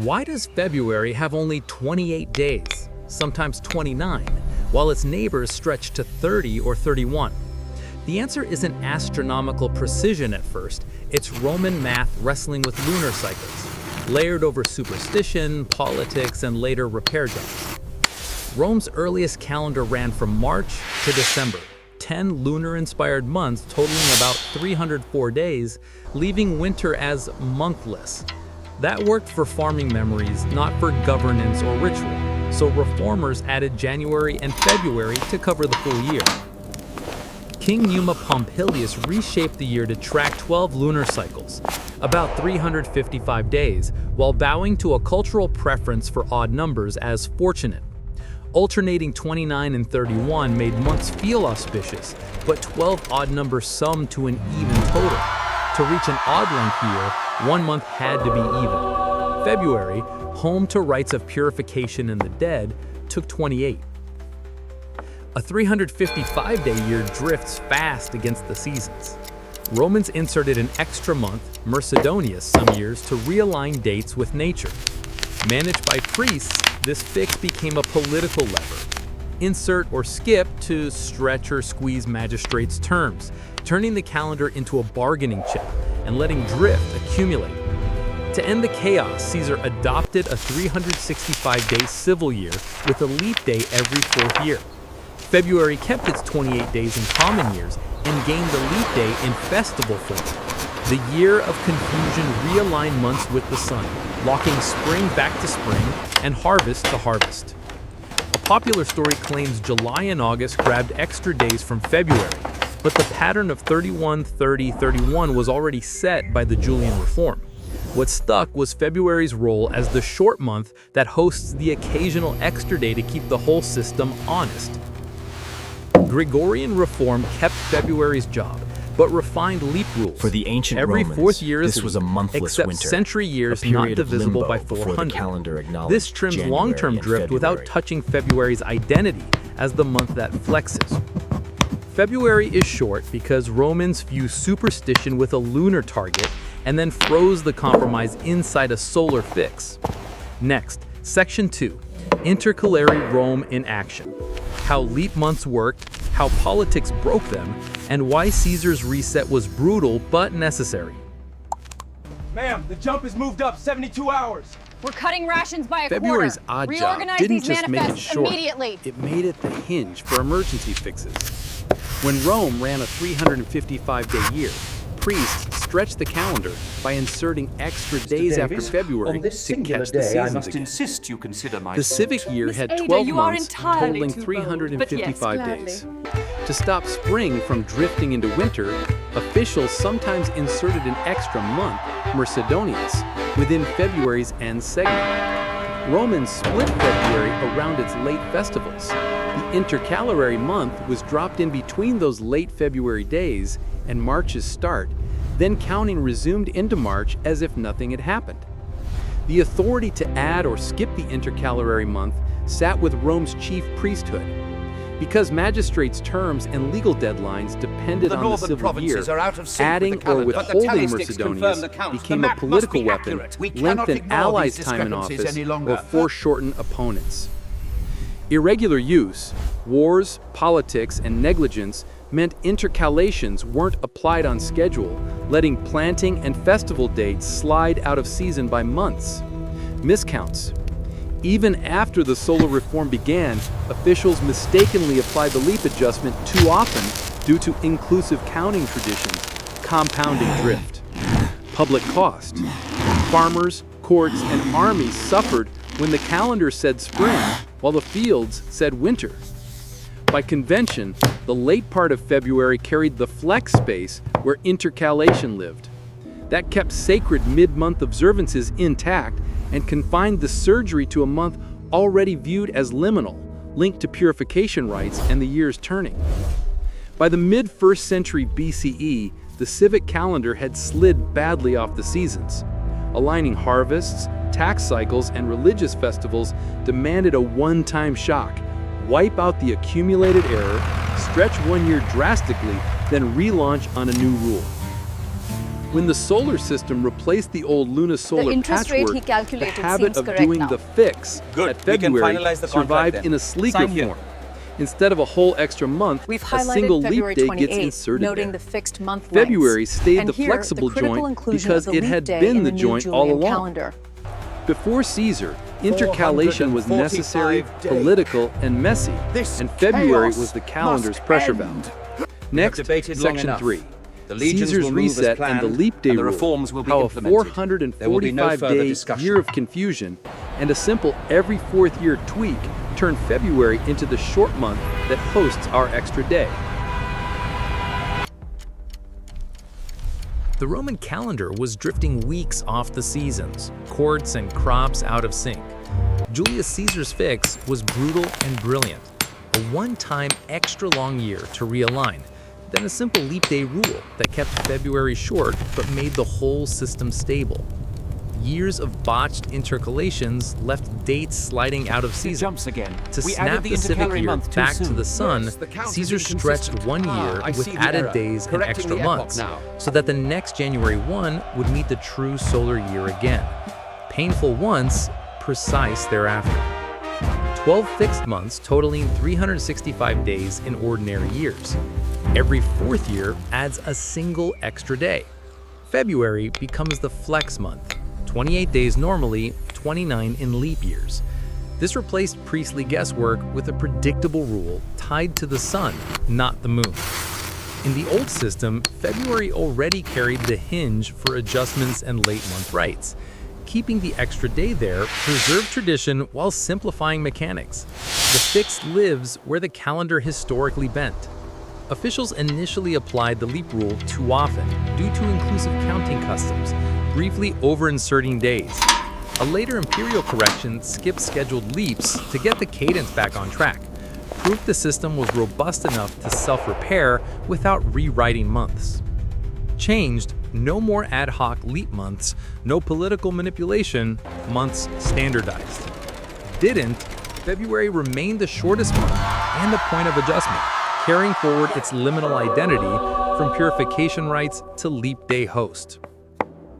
Why does February have only 28 days, sometimes 29, while its neighbors stretch to 30 or 31? The answer isn't astronomical precision at first, it's Roman math wrestling with lunar cycles, layered over superstition, politics, and later repair jobs. Rome's earliest calendar ran from March to December, 10 lunar-inspired months totaling about 304 days, leaving winter as monthless. That worked for farming memories, not for governance or ritual, so reformers added January and February to cover the full year. King Numa Pompilius reshaped the year to track 12 lunar cycles, about 355 days, while bowing to a cultural preference for odd numbers as fortunate. Alternating 29 and 31 made months feel auspicious, but 12 odd numbers summed to an even total. To reach an odd length year, one month had to be even. February, home to rites of purification and the dead, took 28. A 355-day year drifts fast against the seasons. Romans inserted an extra month, Mercedonius, some years to realign dates with nature. Managed by priests, this fix became a political lever. Insert or skip to stretch or squeeze magistrates' terms, turning the calendar into a bargaining chip and letting drift accumulate. To end the chaos, Caesar adopted a 365-day civil year with a leap day every fourth year. February kept its 28 days in common years and gained the leap day in festival form. The year of confusion realigned months with the sun, locking spring back to spring and harvest to harvest. A popular story claims July and August grabbed extra days from February, but the pattern of 31, 30, 31 was already set by the Julian reform. What stuck was February's role as the short month that hosts the occasional extra day to keep the whole system honest. Gregorian reform kept February's job, but refined leap rules. For the ancient Every Romans, fourth year is this was a monthless except winter, century years a not period of divisible limbo by before the 400. calendar acknowledged This trims January long-term and drift without February. touching February's identity as the month that flexes. February is short because Romans view superstition with a lunar target and then froze the compromise inside a solar fix. Next, Section 2, Intercalary Rome in Action. How leap months worked, how politics broke them, and why Caesar's reset was brutal but necessary. Ma'am, the jump has moved up 72 hours. We're cutting rations by a February's quarter. odd job Reorganize didn't these just make it manifests short, immediately. it made it the hinge for emergency fixes. When Rome ran a 355-day year, priests stretched the calendar by inserting extra days after February to catch the seasons again. Insist you consider my The civic year had Ada, 12 you are months, entirely totaling too bold, 355 but yes, days. To stop spring from drifting into winter, officials sometimes inserted an extra month, Mercedonius, within February's end segment. Romans split February around its late festivals. The intercalary month was dropped in between those late February days and March's start, then counting resumed into March as if nothing had happened. The authority to add or skip the intercalary month sat with Rome's chief priesthood. Because magistrates' terms and legal deadlines depended on the civil year, adding or withholding Mercedonius became a political weapon, lengthen allies' time in office, or foreshorten opponents. Irregular use, wars, politics, and negligence meant intercalations weren't applied on schedule, letting planting and festival dates slide out of season by months. Miscounts. Even after the solar reform began, officials mistakenly applied the leap adjustment too often due to inclusive counting traditions, compounding drift. Public cost. Farmers, courts, and armies suffered when the calendar said spring, while the fields said winter. By convention, the late part of February carried the flex space where intercalation lived. That kept sacred mid-month observances intact and confined the surgery to a month already viewed as liminal, linked to purification rites and the year's turning. By the mid-1st century BCE, the civic calendar had slid badly off the seasons. Aligning harvests, tax cycles, and religious festivals demanded a one-time shock. Wipe out the accumulated error, stretch one year drastically, then relaunch on a new rule. When the solar system replaced the old lunisolar The interest rate patchwork, he the calculated habit seems of correct doing now. the fix Good. at We can February finalize the contract survived then. in a sleeker Sign here. form. Instead of a whole extra month, We've a single highlighted February leap day gets 28th, inserted noting there. the fixed month February lengths. stayed And the here, flexible the critical joint inclusion because of the it leap had day been in the new joint all Julian along. calendar. Before Caesar, intercalation was 445 necessary, days. political, and messy, This and February chaos was the calendar's must pressure end. valve. Next, debated long Section enough. 3. The legions Caesar's will move as reset planned, and the leap day and the rule, reforms will be how a implemented. There will be no further 445-day discussion. year of confusion and a simple every fourth year tweak turned February into the short month that hosts our extra day. The Roman calendar was drifting weeks off the seasons, courts and crops out of sync. Julius Caesar's fix was brutal and brilliant, a one-time extra long year to realign, then a simple leap day rule that kept February short but made the whole system stable. Years of botched intercalations left dates sliding out of season. Jumps again. To We snap added the the civic intercalary year month too back to soon. the sun, Yes, the count is Caesar stretched inconsistent. 1 year I with see the added error. days and Correcting extra the epoch months, now. so that the next January 1 would meet the true solar year again. Painful once, precise thereafter. 12 fixed months totaling 365 days in ordinary years. Every fourth year adds a single extra day. February becomes the flex month, 28 days normally, 29 in leap years. This replaced priestly guesswork with a predictable rule tied to the sun, not the moon. In the old system, February already carried the hinge for adjustments and late month rites. Keeping the extra day there preserved tradition while simplifying mechanics. The fix lives where the calendar historically bent. Officials initially applied the leap rule too often due to inclusive counting customs, briefly over-inserting days. A later imperial correction skipped scheduled leaps to get the cadence back on track. Proof the system was robust enough to self-repair without rewriting months. Changed, no more ad hoc leap months, no political manipulation, months standardized. Didn't, February remained the shortest month and the point of adjustment, carrying forward its liminal identity from purification rites to leap day host.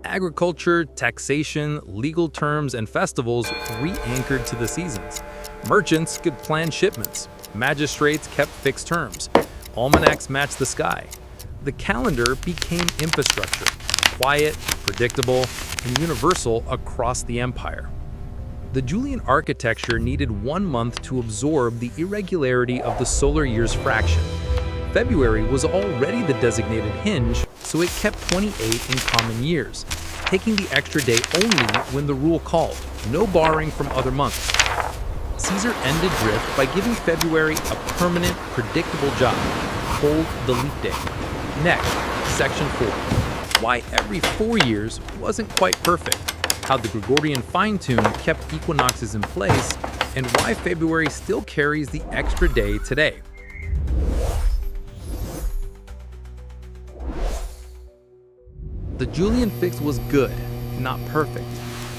Agriculture, taxation, legal terms, and festivals re-anchored to the seasons. Merchants could plan shipments. Magistrates kept fixed terms. Almanacs matched the sky. The calendar became infrastructure, quiet, predictable, and universal across the empire. The Julian architecture needed 1 month to absorb the irregularity of the solar year's fraction. February was already the designated hinge, so it kept 28 in common years, taking the extra day only when the rule called, no borrowing from other months. Caesar ended drift by giving February a permanent, predictable job: hold the leap day. Next, Section 4. Why every 4 years wasn't quite perfect, how the Gregorian fine-tune kept equinoxes in place, and why February still carries the extra day today. The Julian fix was good, not perfect.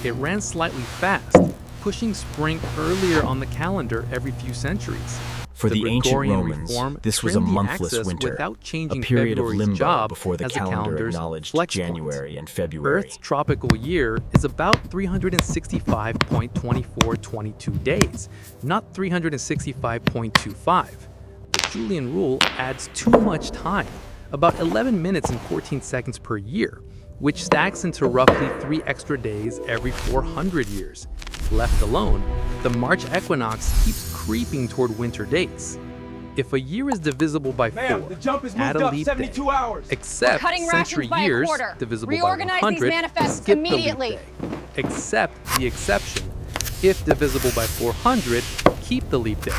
It ran slightly fast, pushing spring earlier on the calendar every few centuries. For the ancient Gregorian Romans, reform this was a trimmed the monthless axis winter, without a changing period of February's limbo job before the as the calendar calendar's acknowledged flex point. January and February. Earth's tropical year is about 365.2422 days, not 365.25. The Julian rule adds too much time, about 11 minutes and 14 seconds per year, which stacks into roughly 3 extra days every 400 years. Left alone, the March equinox keeps creeping toward winter dates. If a year is divisible by 4, Ma'am, the jump is add moved a up leap 72 day. hours. Except Cutting century rations by a years quarter. divisible Reorganize by these 100, manifests skip the leap immediately. day. Except the exception. If divisible by 400, keep the leap day.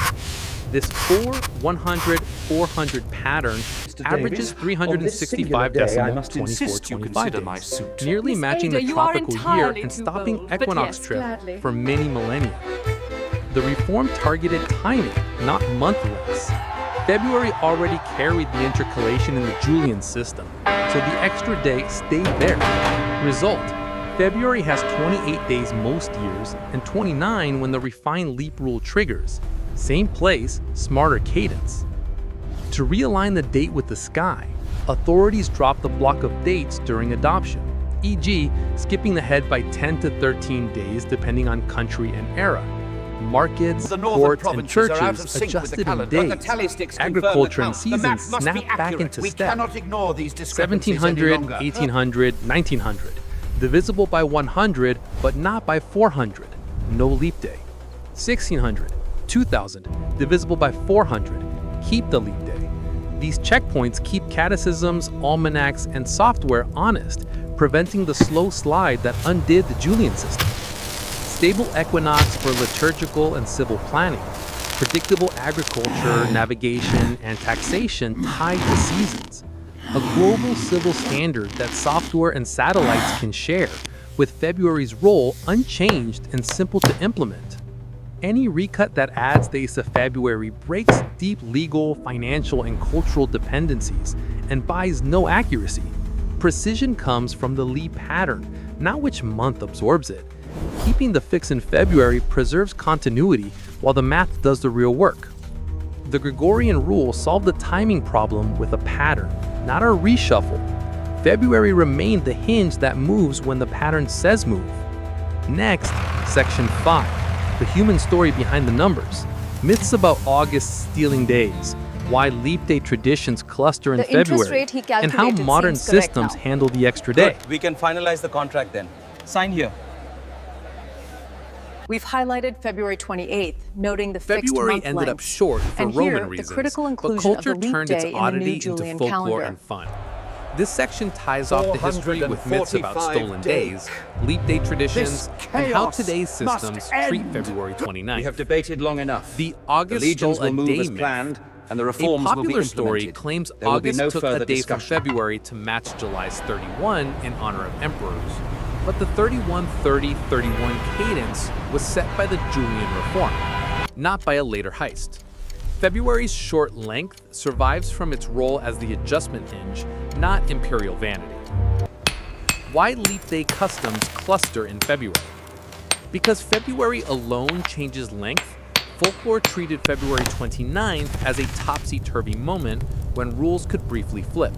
This 4, 100, 400 pattern averages 365 decimal 24, 25 days, nearly Miss matching Ada, the you are tropical year entirely and too stopping bold, but equinox yes, trip gladly. for many millennia. The reform targeted timing, not month lengths. February already carried the intercalation in the Julian system, so the extra day stayed there. Result: February has 28 days most years and 29 when the refined leap rule triggers. Same place, smarter cadence. To realign the date with the sky, Authorities dropped the block of dates during adoption, e.g., skipping ahead by 10 to 13 days depending on country and era. Markets, courts, and churches adjusted in days. Agriculture and seasons snapped back into step. 1700, 1800, 1900. Divisible by 100, but not by 400. No leap day. 1600, 2000. Divisible by 400. Keep the leap day. These checkpoints keep catechisms, almanacs, and software honest, preventing the slow slide that undid the Julian system. Stable equinox for liturgical and civil planning, predictable agriculture, navigation, and taxation tied to seasons. A global civil standard that software and satellites can share, with February's role unchanged and simple to implement. Any recut that adds days of February breaks deep legal, financial, and cultural dependencies and buys no accuracy. Precision comes from the leap pattern, not which month absorbs it. Keeping the fix in February preserves continuity while the math does the real work. The Gregorian rule solved the timing problem with a pattern, not a reshuffle. February remained the hinge that moves when the pattern says move. Next, Section 5, the human story behind the numbers. Myths about August stealing days, why leap day traditions cluster in February, and how modern systems handle the extra day. Good. We can finalize the contract then. Sign here. We've highlighted February 28th, noting the fixed February month ended up length. short for And Roman here, the reasons, critical but inclusion culture of the leap turned its day in the oddity new into Julian folklore calendar. and fun. This section ties off the history with myths about stolen days, leap day traditions, and how today's systems treat February 29th. We have debated long enough. The August legions stole will move a day as myth. planned, and the A reforms will be popular implemented. story claims There will be August no took a further day discussion. from February to match July's 31 in honor of emperors. But the 31-30-31 cadence was set by the Julian reform, not by a later heist. February's short length survives from its role as the adjustment hinge, not imperial vanity. Why leap day customs cluster in February? Because February alone changes length, folklore treated February 29th as a topsy-turvy moment when rules could briefly flip.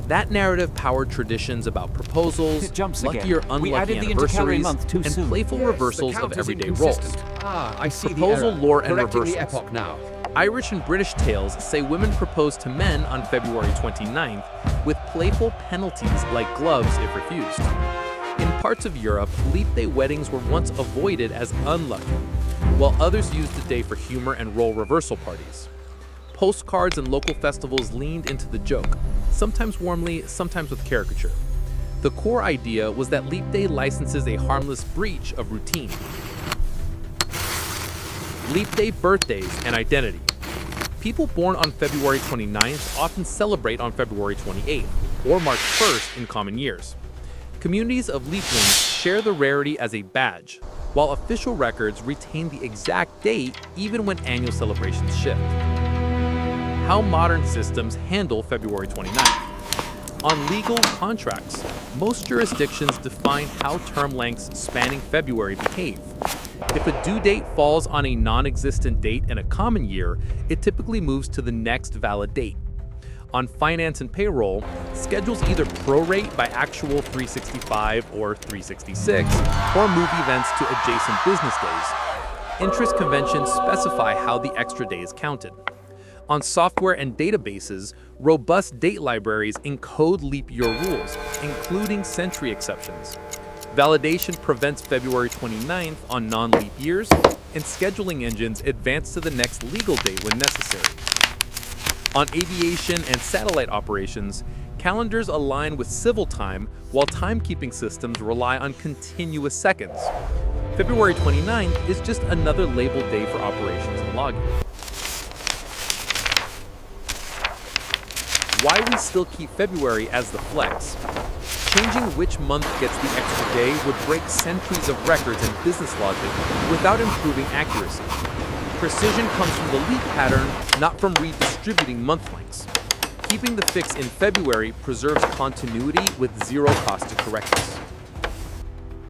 That narrative powered traditions about proposals, lucky or unlucky anniversaries, and playful reversals of everyday roles. I see Proposal the error. lore and Correcting reversals. the epoch now. Irish and British tales say women propose to men on February 29th with playful penalties like gloves if refused. In parts of Europe, leap day weddings were once avoided as unlucky, while others used the day for humor and role reversal parties. Postcards and local festivals leaned into the joke, sometimes warmly, sometimes with caricature. The core idea was that leap day licenses a harmless breach of routine. Leap day birthdays and identity. People born on February 29th often celebrate on February 28th or March 1st in common years. Communities of leaplings share the rarity as a badge, while official records retain the exact date even when annual celebrations shift. How modern systems handle February 29th. On legal contracts, most jurisdictions define how term lengths spanning February behave. If a due date falls on a non-existent date in a common year, it typically moves to the next valid date. On finance and payroll, schedules either prorate by actual 365 or 366, or move events to adjacent business days. Interest conventions specify how the extra day is counted. On software and databases, robust date libraries encode leap year rules, including century exceptions. Validation prevents February 29th on non-leap years, and scheduling engines advance to the next legal date when necessary. On aviation and satellite operations, calendars align with civil time, while timekeeping systems rely on continuous seconds. February 29th is just another labeled day for operations and logging. Why we still keep February as the flex. Changing which month gets the extra day would break centuries of records and business logic without improving accuracy. Precision comes from the leap pattern, not from redistributing month lengths. Keeping the fix in February preserves continuity with zero cost to correctness.